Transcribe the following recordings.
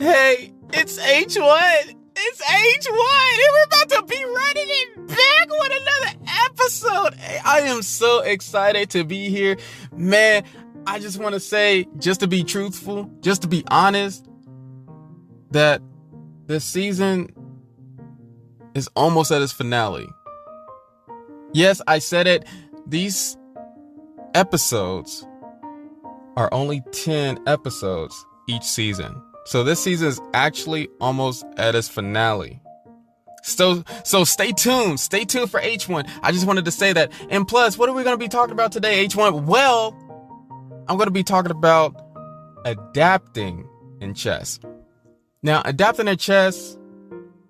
Hey, it's H1. It's H1, and we're about to be running it back with another episode. Hey, I am so excited to be here. Man, I just want to say, just to be truthful, just to be honest, that this season is almost at its finale. Yes, I said it. These episodes are only 10 episodes each season. So this season is actually almost at its finale. So stay tuned. Stay tuned for H1. I just wanted to say that. And plus, what are we going to be talking about today, H1? Well, I'm going to be talking about adapting in chess. Now, adapting in chess,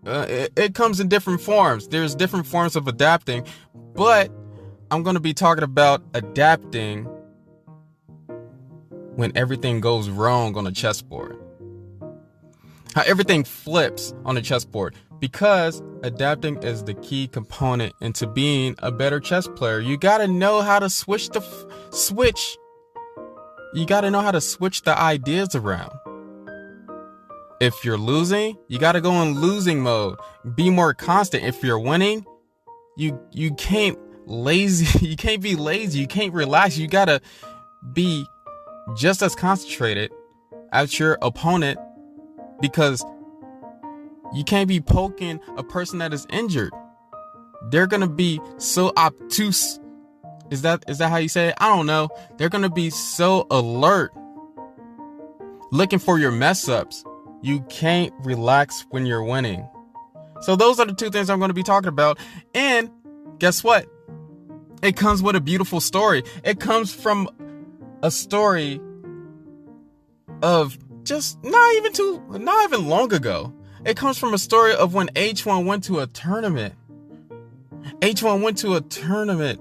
it comes in different forms. There's different forms of adapting, but I'm going to be talking about adapting when everything goes wrong on a chessboard. How everything flips on a chessboard, because adapting is the key component into being a better chess player. You got to know how to switch. You got to know how to switch the ideas around. If you're losing, you got to go in losing mode. Be more constant. If you're winning, you can't lazy. You can't be lazy. You can't relax. You got to be just as concentrated as your opponent, because you can't be poking a person that is injured. They're going to be so obtuse. Is that how you say it? I don't know. They're going to be so alert, looking for your mess ups. You can't relax when you're winning. So those are the two things I'm going to be talking about. And guess what? It comes with a beautiful story. It comes from a story of just not even long ago. It comes from a story of when H1 went to a tournament. H1 went to a tournament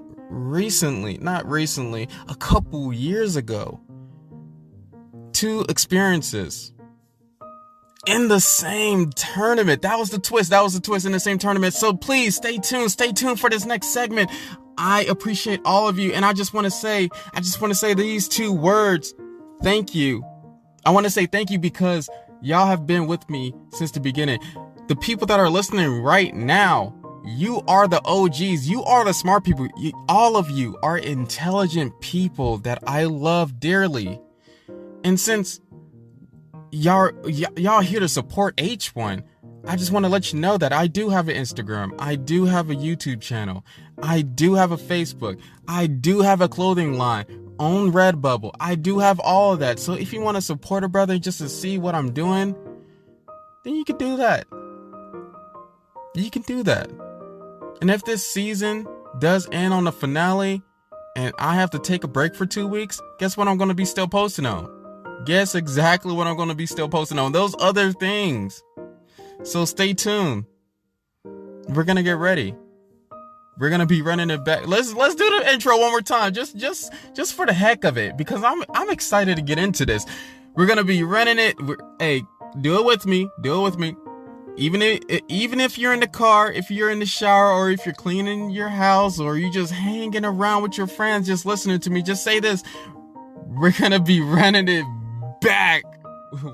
a couple years ago. Two experiences in the same tournament. That was the twist in the same tournament. So please stay tuned for this next segment. I appreciate all of you. And I just want to say these two words. Thank you. I want to say thank you because y'all have been with me since the beginning. The people that are listening right now, you are the OGs. You are the smart people. All of you are intelligent people that I love dearly. And since y'all here to support H1, I just want to let you know that I do have an Instagram. I do have a YouTube channel. I do have a Facebook. I do have a clothing line on Redbubble. I do have all of that. So if you want to support a brother just to see what I'm doing, then you can do that. You can do that. And if this season does end on the finale and I have to take a break for 2 weeks, guess what I'm going to be still posting on? Guess exactly what I'm going to be still posting on. Those other things. So stay tuned. We're going to get ready. We're going to be running it back. Let's do the intro one more time. Just for the heck of it, because I'm excited to get into this. We're going to be running it. Hey, do it with me. Even if you're in the car, if you're in the shower, or if you're cleaning your house, or you just hanging around with your friends, just listening to me, just say this. We're going to be running it back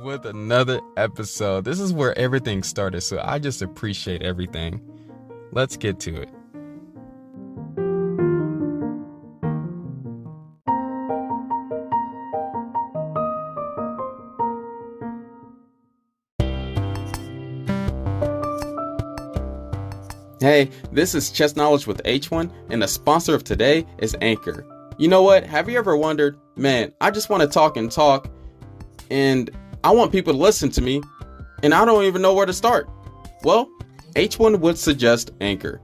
with another episode. This is where everything started. So I just appreciate everything. Let's get to it. Hey, this is Chess Knowledge with H1, and the sponsor of today is Anchor. You know what? Have you ever wondered, man, I just want to talk, and I want people to listen to me, and I don't even know where to start? Well, H1 would suggest Anchor.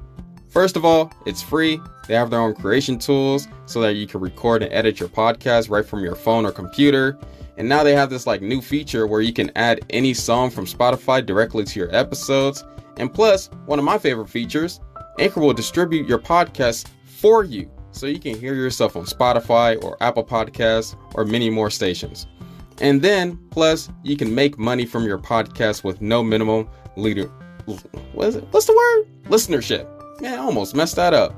First of all, it's free. They have their own creation tools so that you can record and edit your podcast right from your phone or computer. And now they have this new feature where you can add any song from Spotify directly to your episodes. And plus, one of my favorite features, Anchor will distribute your podcast for you, so you can hear yourself on Spotify or Apple Podcasts or many more stations. And then, plus, you can make money from your podcast with no minimum listenership. Man, I almost messed that up.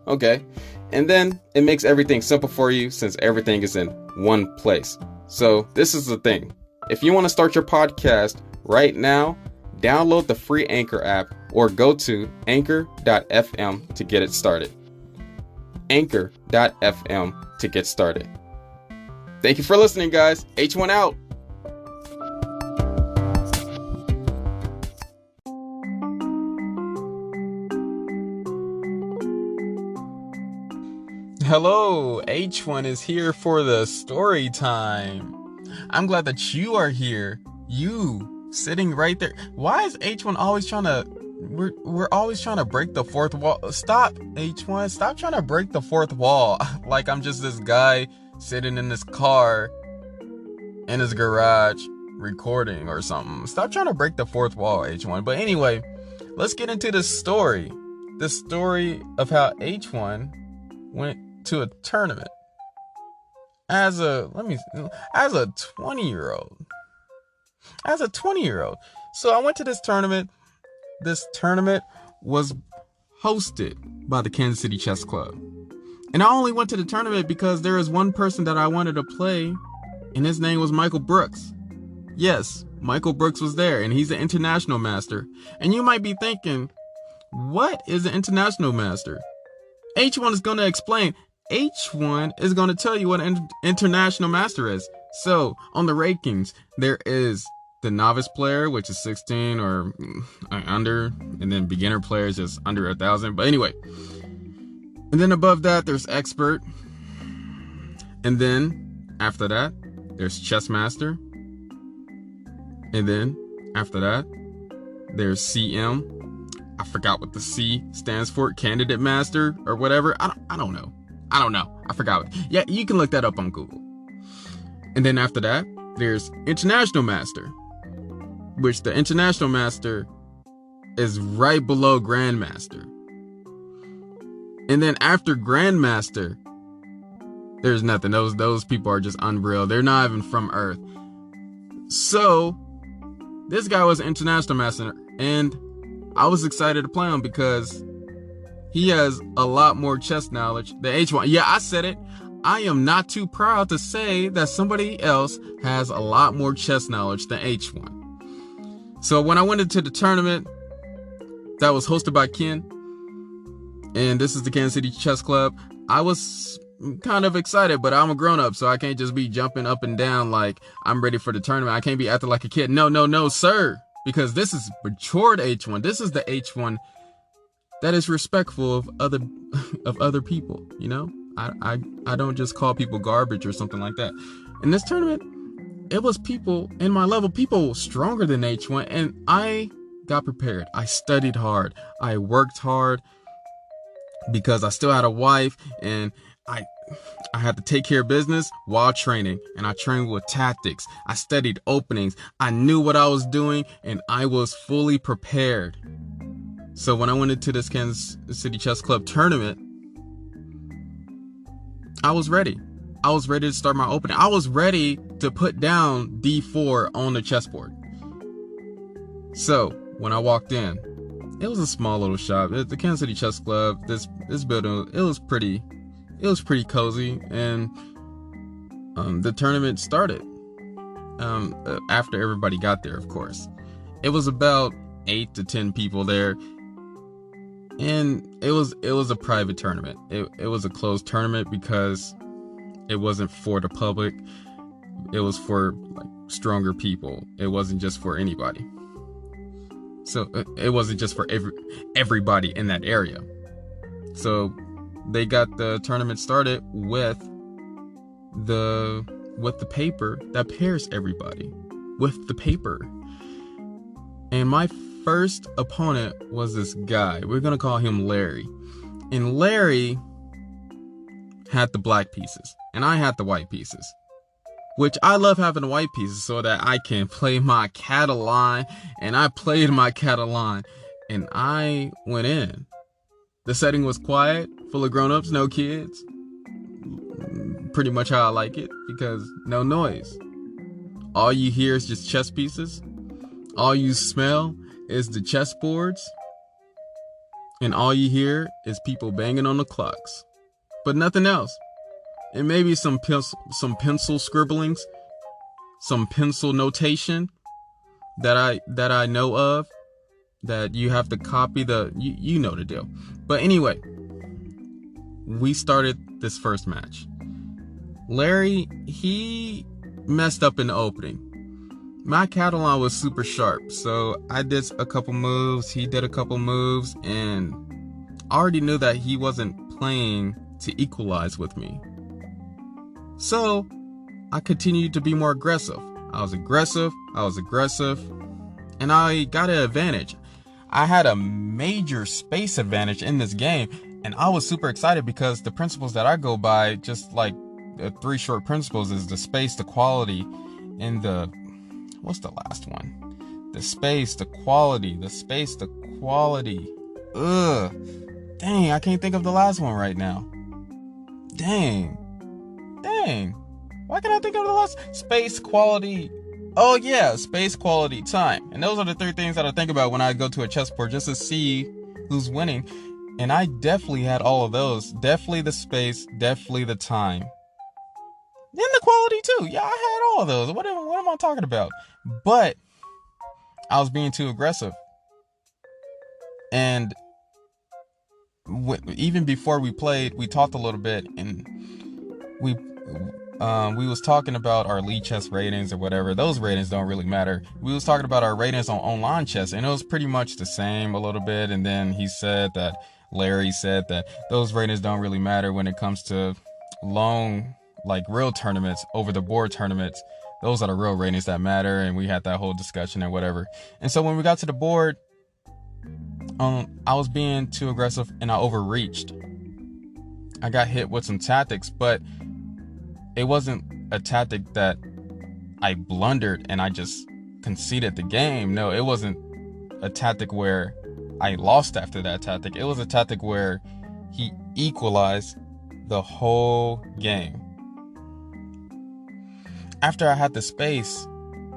Okay. And then it makes everything simple for you since everything is in one place. So this is the thing. If you want to start your podcast right now, download the free Anchor app or go to anchor.fm to get it started. Anchor.fm to get started. Thank you for listening, guys. H1 out. Hello, H1 is here for the story time. I'm glad that you are here. You sitting right there. Why is H1 always trying to... We're always trying to break the fourth wall. Stop, H1. Stop trying to break the fourth wall. Like I'm just this guy sitting in this car in his garage recording or something. Stop trying to break the fourth wall, H1. But anyway, let's get into the story. The story of how H1 went to a tournament as a 20-year-old. So I went to this tournament. This tournament was hosted by the Kansas City Chess Club. And I only went to the tournament because there is one person that I wanted to play, and his name was Michael Brooks. Yes, Michael Brooks was there, and he's an international master. And you might be thinking, what is an international master? H1 is going to explain. H1 is going to tell you what an international master is. So, on the rankings, there is the novice player, which is 16 or under, and then beginner players just under 1,000. But anyway, and then above that, there's expert. And then after that, there's chess master. And then after that, there's CM. I forgot what the C stands for, candidate master or whatever. I don't know. I forgot. Yeah, you can look that up on Google. And then after that, there's international master, which the international master is right below grandmaster. And then after grandmaster, there's nothing. Those people are just unreal. They're not even from Earth. So this guy was an international master, and I was excited to play him because he has a lot more chess knowledge than H1. Yeah, I said it. I am not too proud to say that somebody else has a lot more chess knowledge than H1. So when I went into the tournament that was hosted by Ken, and this is the Kansas City Chess Club, I was kind of excited, but I'm a grown-up, so I can't just be jumping up and down like I'm ready for the tournament. I can't be acting like a kid. No, sir. Because this is matured H1. This is the H1 that is respectful of other people, you know? I don't just call people garbage or something like that. In this tournament, it was people in my level, people stronger than H1, and I got prepared. I studied hard. I worked hard because I still had a wife, and I had to take care of business while training, and I trained with tactics. I studied openings. I knew what I was doing, and I was fully prepared. So when I went into this Kansas City Chess Club tournament, I was ready. I was ready to start my opening. I was ready to put down D4 on the chessboard. So when I walked in, it was a small little shop. The Kansas City Chess Club, this building, it was pretty cozy, and the tournament started after everybody got there, of course. It was about 8 to 10 people there, and it was a private tournament. It was a closed tournament because it wasn't for the public. It was for like stronger people. It wasn't just for anybody. So it wasn't just for everybody in that area. So they got the tournament started with the paper that pairs everybody with the paper. And my first opponent was this guy. We're gonna call him Larry. And Larry had the black pieces, and I had the white pieces. Which I love having the white pieces so that I can play my Catalan, and I played my Catalan, and I went in. The setting was quiet, full of grown-ups, no kids. Pretty much how I like it, because no noise. All you hear is just chess pieces. All you smell is the chessboards. And all you hear is people banging on the clocks. But nothing else. And maybe some pencil scribblings, some pencil notation, that I know of, that you have to copy you know the deal. But anyway, we started this first match. Larry, he messed up in the opening. My Catalan was super sharp, so I did a couple moves, he did a couple moves, and I already knew that he wasn't playing to equalize with me. So I continued to be more aggressive. I was aggressive, and I got an advantage. I had a major space advantage in this game, and I was super excited because the principles that I go by, just like the 3 short principles, is the space, the quality, and what's the last one? The space, the quality, Ugh. Dang, I can't think of the last one right now. Dang. Why can't I think of the last? Space, quality. Oh yeah, space, quality, time. And those are the 3 things that I think about when I go to a chessboard, just to see who's winning. And I definitely had all of those. Definitely the space, definitely the time. And the quality too. Yeah, I had all of those. What am I talking about? But I was being too aggressive. And even before we played, we talked a little bit, and we was talking about our lead chess ratings or whatever. Those ratings don't really matter. We was talking about our ratings on online chess, and it was pretty much the same a little bit. And then Larry said that those ratings don't really matter when it comes to long, like real tournaments, over the board tournaments. Those are the real ratings that matter. And we had that whole discussion and whatever. And so when we got to the board, I was being too aggressive and I overreached. I got hit with some tactics, but it wasn't a tactic that I blundered and I just conceded the game. No, it wasn't a tactic where I lost after that tactic. It was a tactic where he equalized the whole game. After I had the space,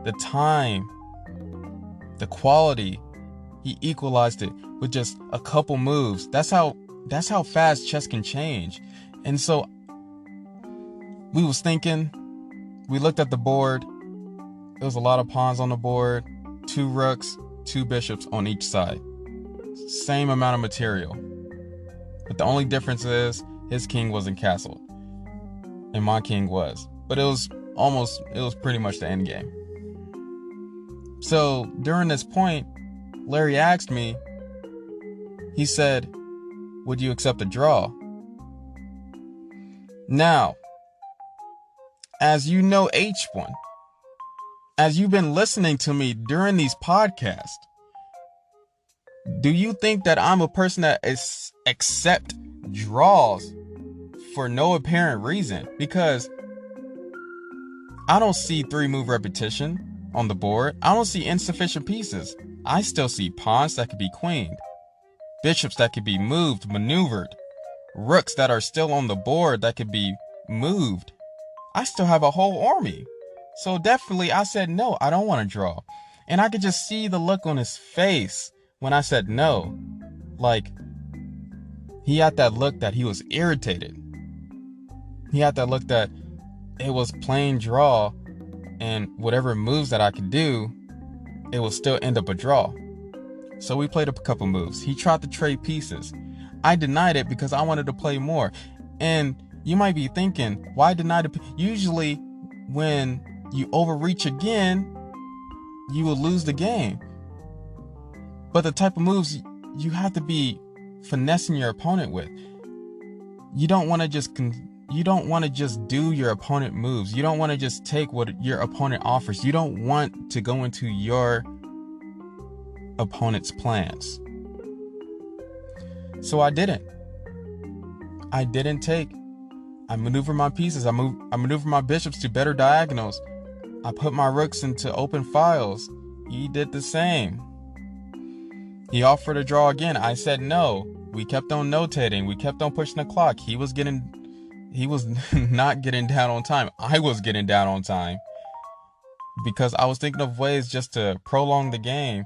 the time, the quality, he equalized it with just a couple moves. That's how fast chess can change. And so we was thinking, we looked at the board. There was a lot of pawns on the board, 2 rooks, 2 bishops on each side. Same amount of material. But the only difference is his king wasn't castled and my king was. But it was pretty much the end game. So during this point, Larry asked me, he said, would you accept a draw? Now, as you know, H1, as you've been listening to me during these podcasts, do you think that I'm a person that accept draws for no apparent reason? Because I don't see 3-move repetition on the board. I don't see insufficient pieces. I still see pawns that could be queened, bishops that could be moved, maneuvered, rooks that are still on the board that could be moved. I still have a whole army. So definitely I said no, I don't want to draw. And I could just see the look on his face when I said no. Like, he had that look that he was irritated. He had that look that it was plain draw, and whatever moves that I could do, it will still end up a draw. So we played a couple moves. He tried to trade pieces. I denied it because I wanted to play more. And you might be thinking, why deny it? Usually when you overreach again, you will lose the game. But the type of moves you have to be finessing your opponent with. You don't want to just do your opponent moves. You don't want to just take what your opponent offers. You don't want to go into your opponent's plans. So I didn't take. I maneuvered my pieces. I maneuvered my bishops to better diagonals. I put my rooks into open files. He did the same. He offered a draw again. I said no. We kept on notating. We kept on pushing the clock. He was not getting down on time. I was getting down on time because I was thinking of ways just to prolong the game,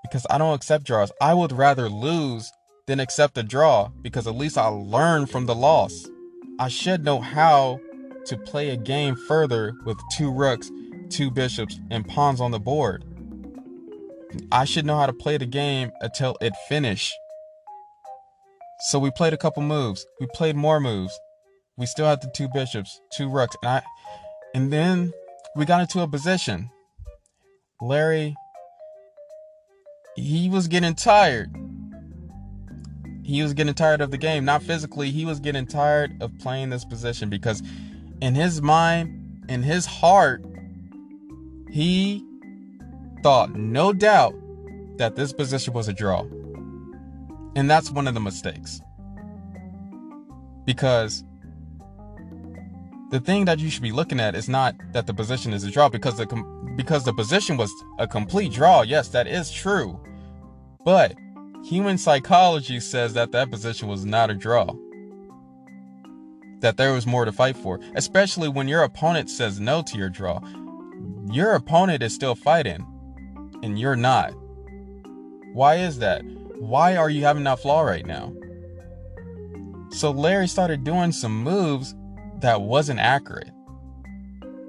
because I don't accept draws. I would rather lose than accept a draw, because at least I learn from the loss. I should know how to play a game further with 2 rooks, 2 bishops, and pawns on the board. I should know how to play the game until it finished. So we played a couple moves. We played more moves. We still had the 2 bishops, 2 rooks, and then we got into a position. Larry, he was getting tired. He was getting tired of the game. Not physically, he was getting tired of playing this position because in his mind, in his heart, he thought, no doubt, that this position was a draw. And that's one of the mistakes. Because the thing that you should be looking at is not that the position is a draw, because the position was a complete draw. Yes, that is true. But human psychology says that position was not a draw. That there was more to fight for, especially when your opponent says no to your draw. Your opponent is still fighting, and you're not. Why is that? Why are you having that flaw right now? So Larry started doing some moves that wasn't accurate,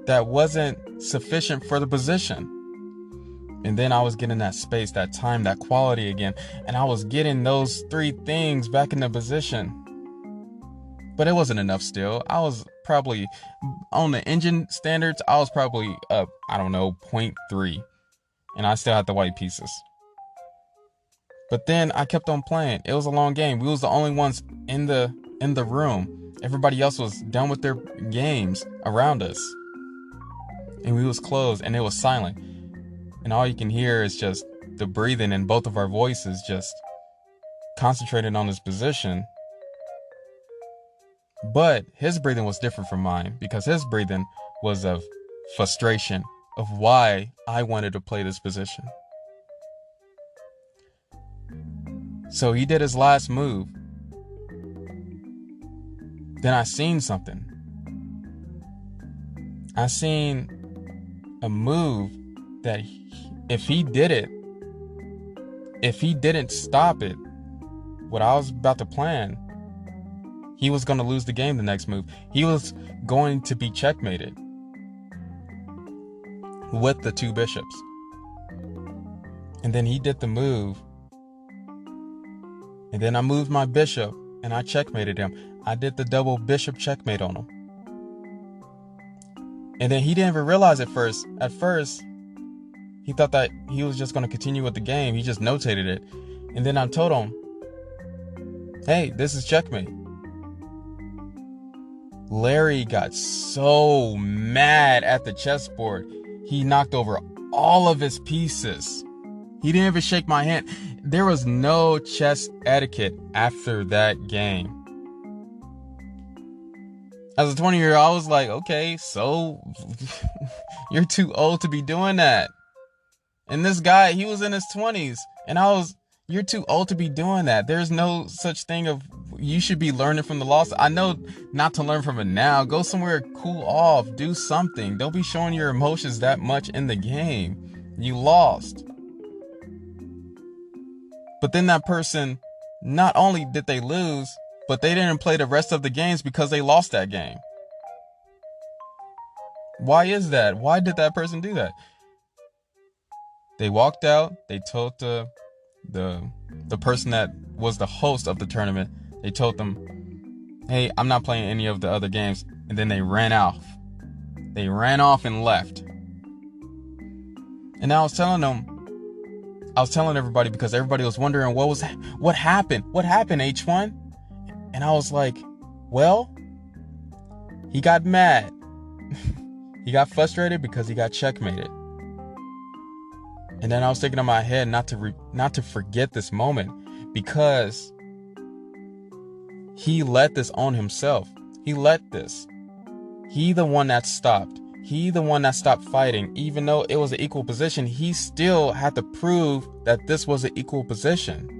that wasn't sufficient for the position. And then I was getting that space, that time, that quality again. And I was getting those 3 things back in the position. But it wasn't enough still. I was probably, on the engine standards, I was probably up, 0.3. And I still had the white pieces. But then I kept on playing. It was a long game. We was the only ones in the room. Everybody else was done with their games around us. And we was closed and it was silent. And all you can hear is just the breathing in both of our voices, just concentrated on this position. But his breathing was different from mine, because his breathing was of frustration of why I wanted to play this position. So he did his last move. Then I seen something. I seen a move that if he didn't stop it, what I was about to plan, he was going to lose the game the next move. He was going to be checkmated with the 2 bishops. And then he did the move. And then I moved my bishop and I checkmated him. I did the double bishop checkmate on him. And then he didn't even realize it first. At first, he thought that he was just going to continue with the game. He just notated it. And then I told him, hey, this is checkmate. Larry got so mad at the chessboard. He knocked over all of his pieces. He didn't even shake my hand. There was no chess etiquette after that game. As a 20-year-old, I was like, okay, so you're too old to be doing that. And this guy, he was in his 20s. And you're too old to be doing that. There's no such thing of, you should be learning from the loss. I know not to learn from it now. Go somewhere, cool off, do something. Don't be showing your emotions that much in the game. You lost. But then that person, not only did they lose, but they didn't play the rest of the games because they lost that game. Why is that? Why did that person do that? They walked out. They told the person that was the host of the tournament, they told them, hey, I'm not playing any of the other games. And then they ran off. They ran off and left. And I was telling everybody, because everybody was wondering what happened? What happened, H1? And I was like, well, he got mad. He got frustrated because he got checkmated. And then I was thinking in my head not to forget this moment, because he let this on himself. He let this. He the one that stopped. He the one that stopped fighting. Even though it was an equal position, he still had to prove that this was an equal position.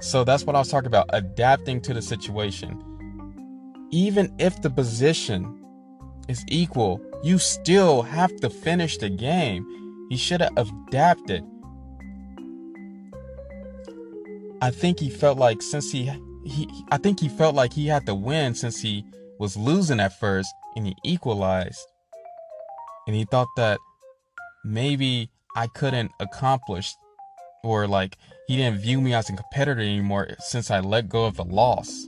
So that's what I was talking about, adapting to the situation. Even if the position is equal, you still have to finish the game. He should have adapted. I think he felt like he had to win since he was losing at first, and he equalized. And he thought that maybe I couldn't accomplish, or like he didn't view me as a competitor anymore since I let go of the loss.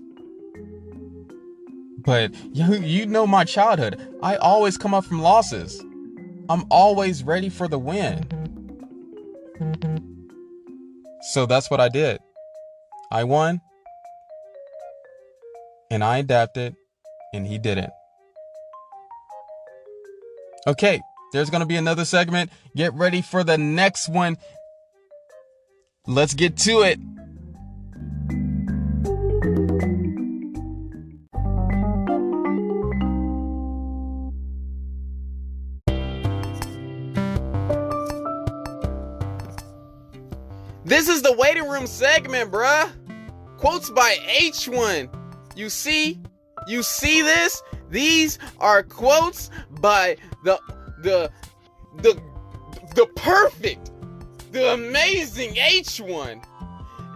But you know my childhood. I always come up from losses. I'm always ready for the win. So that's what I did. I won, and I adapted, and he didn't. Okay, there's going to be another segment. Get ready for the next one. Let's get to it. This is the waiting room segment, bruh. Quotes by H1. You see this? These are quotes by the perfect, the amazing H1.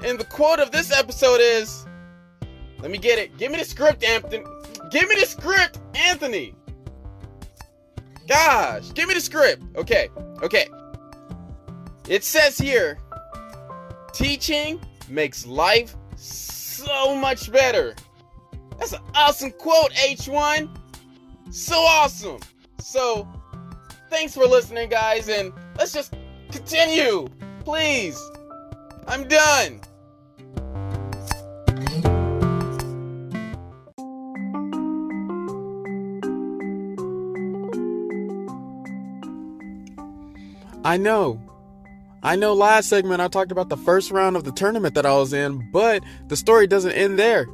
And the quote of this episode is, let me get it. Give me the script, Anthony. Give me the script, Anthony. Gosh, give me the script. Okay. It says here, teaching makes life so much better. That's an awesome quote, H1. So awesome. So, thanks for listening, guys, and let's just continue. Please. I'm done. I know last segment I talked about the first round of the tournament that I was in, but the story doesn't end there.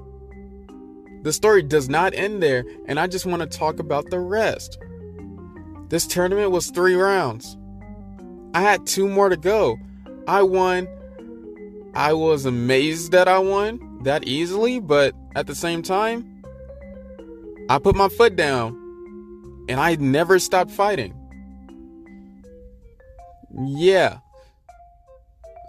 The story does not end there, and I just want to talk about the rest. This tournament was 3 rounds. I had 2 more to go. I won. I was amazed that I won that easily, but at the same time, I put my foot down, and I never stopped fighting. Yeah.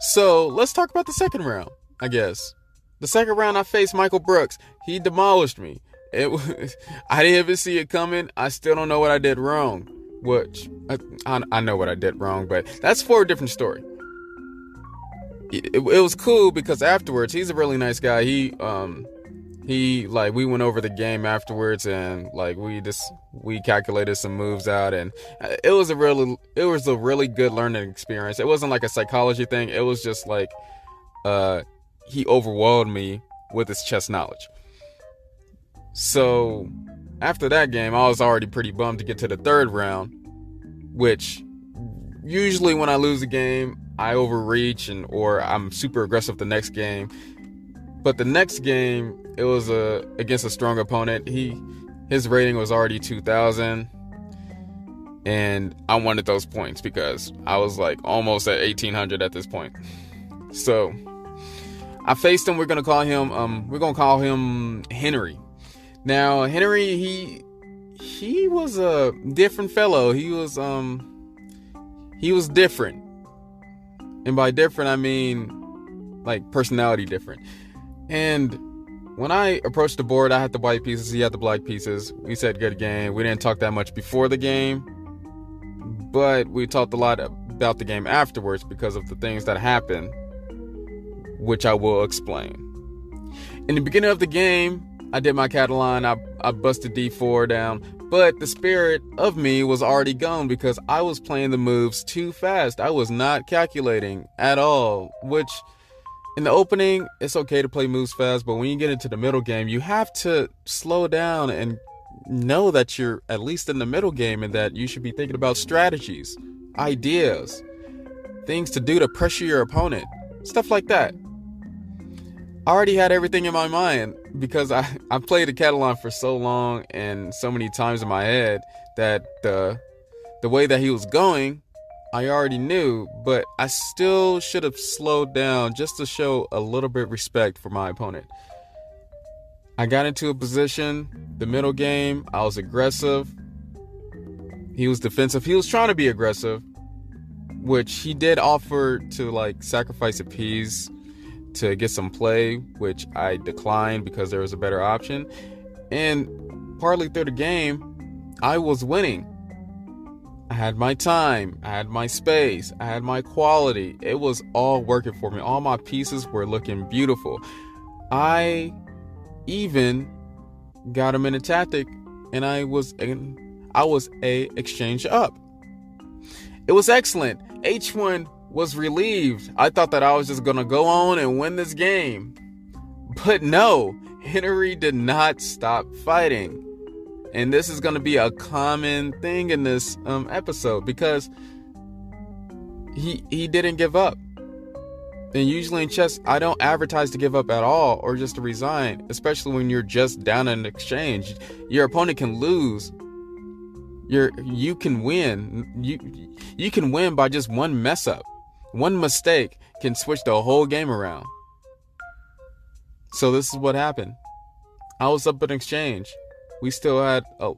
So let's talk about the second round, I guess. The second round, I faced Michael Brooks. He demolished me. I didn't even see it coming. I still don't know what I did wrong. Which, I know what I did wrong, but that's for a different story. It was cool because afterwards, he's a really nice guy. He we went over the game afterwards, and like we calculated some moves out, and it was a really good learning experience. It wasn't like a psychology thing. It was just like he overwhelmed me with his chess knowledge. So after that game, I was already pretty bummed to get to the third round, which usually when I lose a game, I overreach or I'm super aggressive the next game. But the next game, it was against a strong opponent. His rating was already 2,000, and I wanted those points because I was like almost at 1,800 at this point. So I faced him. We're gonna call him Henry. Now Henry, he was a different fellow. He was different, and by different I mean like personality different. And when I approached the board, I had the white pieces, he had the black pieces. We said good game. We didn't talk that much before the game, but we talked a lot about the game afterwards because of the things that happened, which I will explain. In the beginning of the game, I did my Catalan. I busted D4 down, but the spirit of me was already gone because I was playing the moves too fast. I was not calculating at all, which in the opening, it's okay to play moves fast, but when you get into the middle game, you have to slow down and know that you're at least in the middle game and that you should be thinking about strategies, ideas, things to do to pressure your opponent, stuff like that. I already had everything in my mind because I played the Catalan for so long and so many times in my head that the way that he was going, I already knew, but I still should have slowed down just to show a little bit of respect for my opponent. I got into a position, the middle game, I was aggressive. He was defensive. He was trying to be aggressive, which he did offer to like sacrifice a piece to get some play, which I declined because there was a better option. And partly through the game, I was winning. I had my time, I had my space, I had my quality. It was all working for me. All my pieces were looking beautiful. I even got him in a tactic, and I was a exchange up. It was excellent. H1 was relieved. I thought that I was just gonna go on and win this game. But no, Henry did not stop fighting. And this is going to be a common thing in this episode, because he didn't give up. And usually in chess, I don't advertise to give up at all or just to resign, especially when you're just down in an exchange. Your opponent can lose. You can win. You can win by just one mess up. One mistake can switch the whole game around. So this is what happened. I was up in exchange. We still had a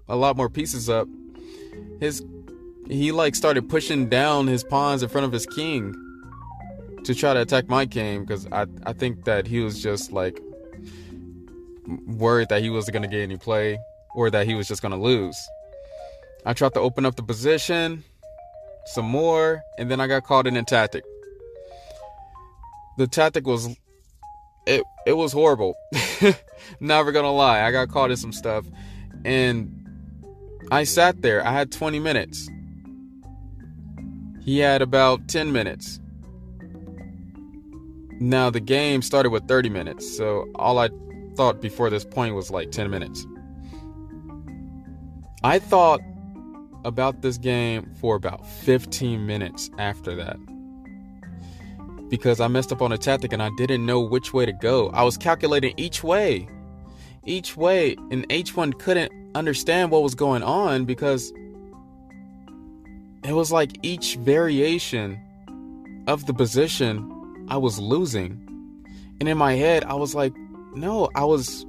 lot more pieces up. He started pushing down his pawns in front of his king to try to attack my king, because I think that he was just worried that he wasn't going to get any play, or that he was just going to lose. I tried to open up the position some more, and then I got caught in a tactic. The tactic was it was horrible. Never gonna lie. I got caught in some stuff, and I sat there. I had 20 minutes. He had about 10 minutes. Now the game started with 30 minutes, so all I thought before this point was 10 minutes. I thought about this game for about 15 minutes after that, because I messed up on a tactic and I didn't know which way to go. I was calculating each way, and H1 couldn't understand what was going on, because it was like each variation of the position I was losing. And in my head, I was like, no, I was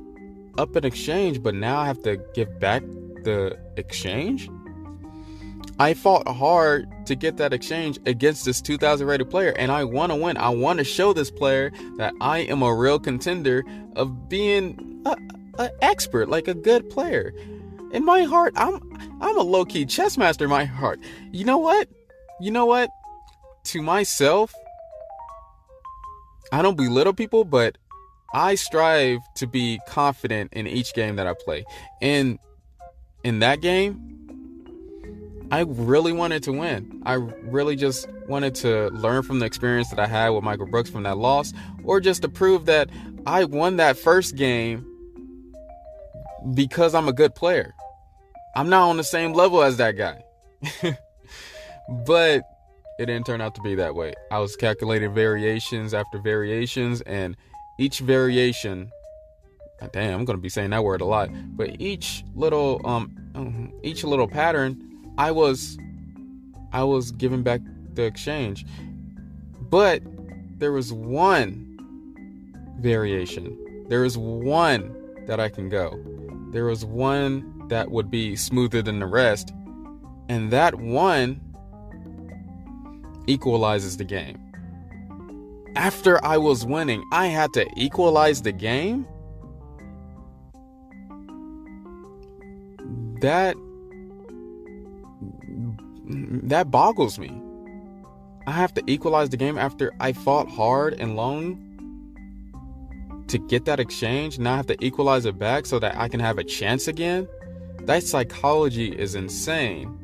up in exchange, but now I have to give back the exchange? I fought hard to get that exchange against this 2,000 rated player, and I want to win. I want to show this player that I am a real contender of being an expert, a good player. In my heart, I'm a low-key chess master in my heart. You know what? To myself, I don't belittle people, but I strive to be confident in each game that I play. And in that game, I really wanted to win. I really just wanted to learn from the experience that I had with Michael Brooks from that loss, or just to prove that I won that first game because I'm a good player. I'm not on the same level as that guy. But it didn't turn out to be that way. I was calculating variations after variations, and each variation, damn, I'm going to be saying that word a lot, but each little pattern, I was giving back the exchange. But there was one variation. There was one that I can go. There was one that would be smoother than the rest. And that one equalizes the game. After I was winning, I had to equalize the game? That boggles me. I have to equalize the game after I fought hard and long to get that exchange. Now I have to equalize it back so that I can have a chance again. That psychology is insane.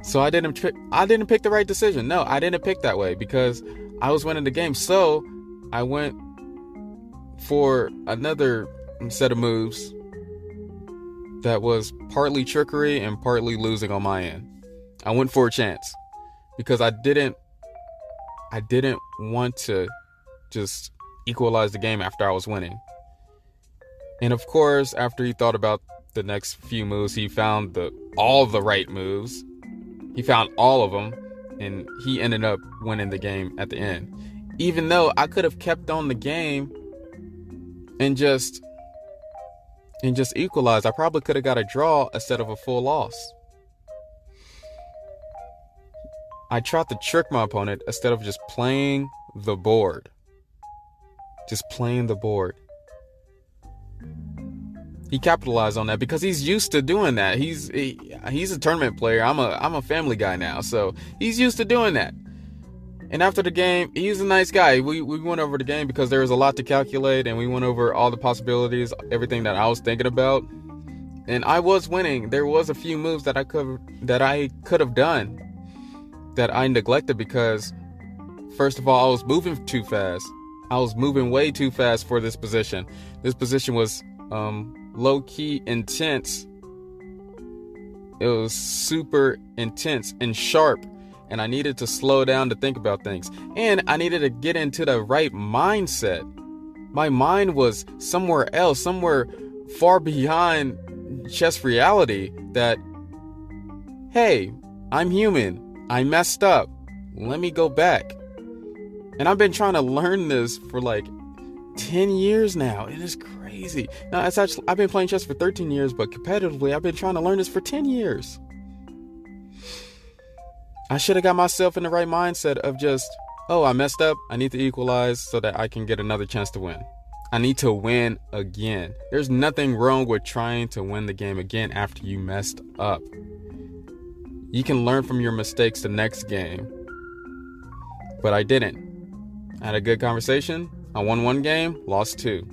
So I didn't pick the right decision. No, I didn't pick that way because I was winning the game. So I went for another set of moves that was partly trickery and partly losing on my end. I went for a chance because I didn't want to just equalize the game after I was winning. And of course, after he thought about the next few moves, he found all the right moves. He found all of them, and he ended up winning the game at the end. Even though I could have kept on the game and just equalized, I probably could have got a draw instead of a full loss. I tried to trick my opponent instead of just playing the board. Just playing the board. He capitalized on that because he's used to doing that. He's a tournament player. I'm a family guy now, so he's used to doing that. And after the game, he's a nice guy. We went over the game because there was a lot to calculate, and we went over all the possibilities, everything that I was thinking about. And I was winning. There was a few moves that I could have done that I neglected because, first of all, I was moving too fast. I was moving way too fast for this position. This position was low-key intense. It was super intense and sharp, and I needed to slow down to think about things. And I needed to get into the right mindset. My mind was somewhere else, somewhere far behind chess reality that, hey, I'm human. I messed up. Let me go back. And I've been trying to learn this for like 10 years now. It is crazy. Now, it's actually, I've been playing chess for 13 years, but competitively, I've been trying to learn this for 10 years. I should have got myself in the right mindset of just, oh, I messed up. I need to equalize so that I can get another chance to win. I need to win again. There's nothing wrong with trying to win the game again after you messed up. You can learn from your mistakes the next game. But I didn't. I had a good conversation. I won one game, lost two.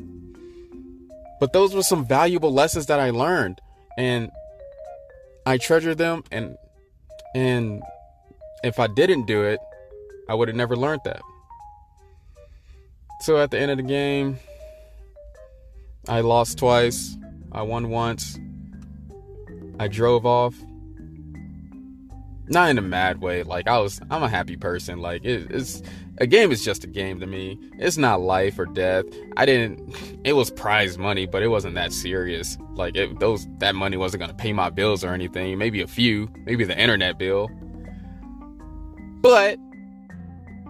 But those were some valuable lessons that I learned. And I treasure them. And if I didn't do it, I would have never learned that. So at the end of the game, I lost twice. I won once. I drove off. Not in a mad way. Like I'm a happy person. Like it's a game is just a game to me. It's not life or death. It was prize money, but it wasn't that serious. Like that money wasn't gonna pay my bills or anything. Maybe a few, maybe the internet bill. But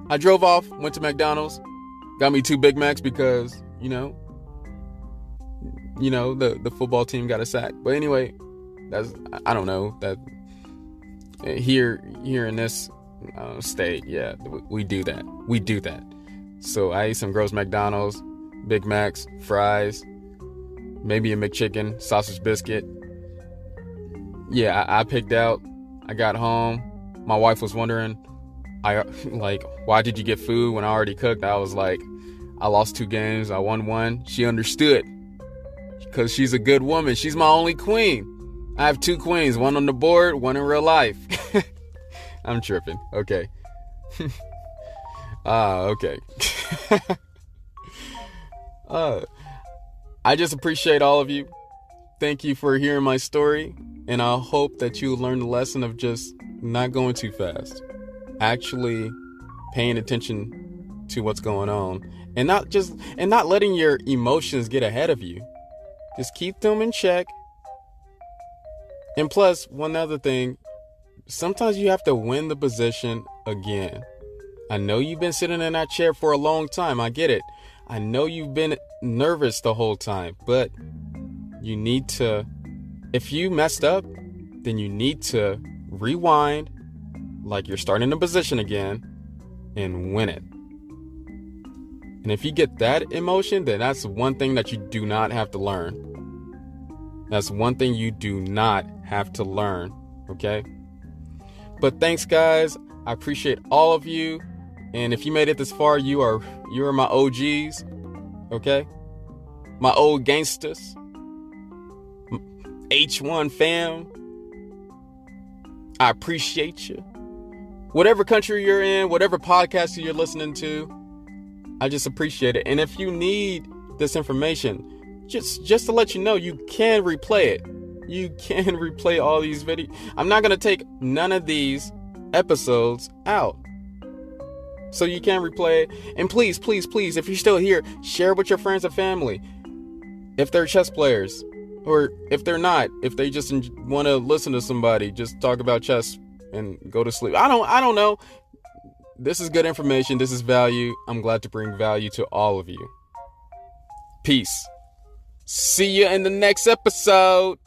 I drove off, went to McDonald's, got me 2 Big Macs because, the football team got a sack. But anyway, I don't know, that here in this state, yeah, we do that. So I ate some gross McDonald's, Big Macs, fries, maybe a McChicken, sausage biscuit. Yeah, I picked out. I got home. My wife was wondering, why did you get food when I already cooked? I was like, I lost 2 games. I won 1. She understood because she's a good woman. She's my only queen. I have 2 queens, 1 on the board, 1 in real life. I'm tripping. Okay. Okay. I just appreciate all of you. Thank you for hearing my story. And I hope that you learn the lesson of just not going too fast. Actually paying attention to what's going on. And not letting your emotions get ahead of you. Just keep them in check. And plus, one other thing, sometimes you have to win the position again. I know you've been sitting in that chair for a long time. I get it. I know you've been nervous the whole time, but you need to, if you messed up, then you need to rewind like you're starting the position again and win it. And if you get that emotion, then that's one thing that you do not have to learn. That's one thing you do not have to learn, okay? But thanks, guys. I appreciate all of you. And if you made it this far, you are my OGs, okay? My old gangsters. H1 fam. I appreciate you. Whatever country you're in, whatever podcast you're listening to, I just appreciate it. And if you need this information, just to let you know, you can replay it. You can replay all these videos. I'm not going to take none of these episodes out. So you can replay it. And please, please, please, if you're still here, share with your friends and family. If they're chess players, or if they're not, if they just want to listen to somebody just talk about chess and go to sleep. I don't know. This is good information. This is value. I'm glad to bring value to all of you. Peace. See you in the next episode.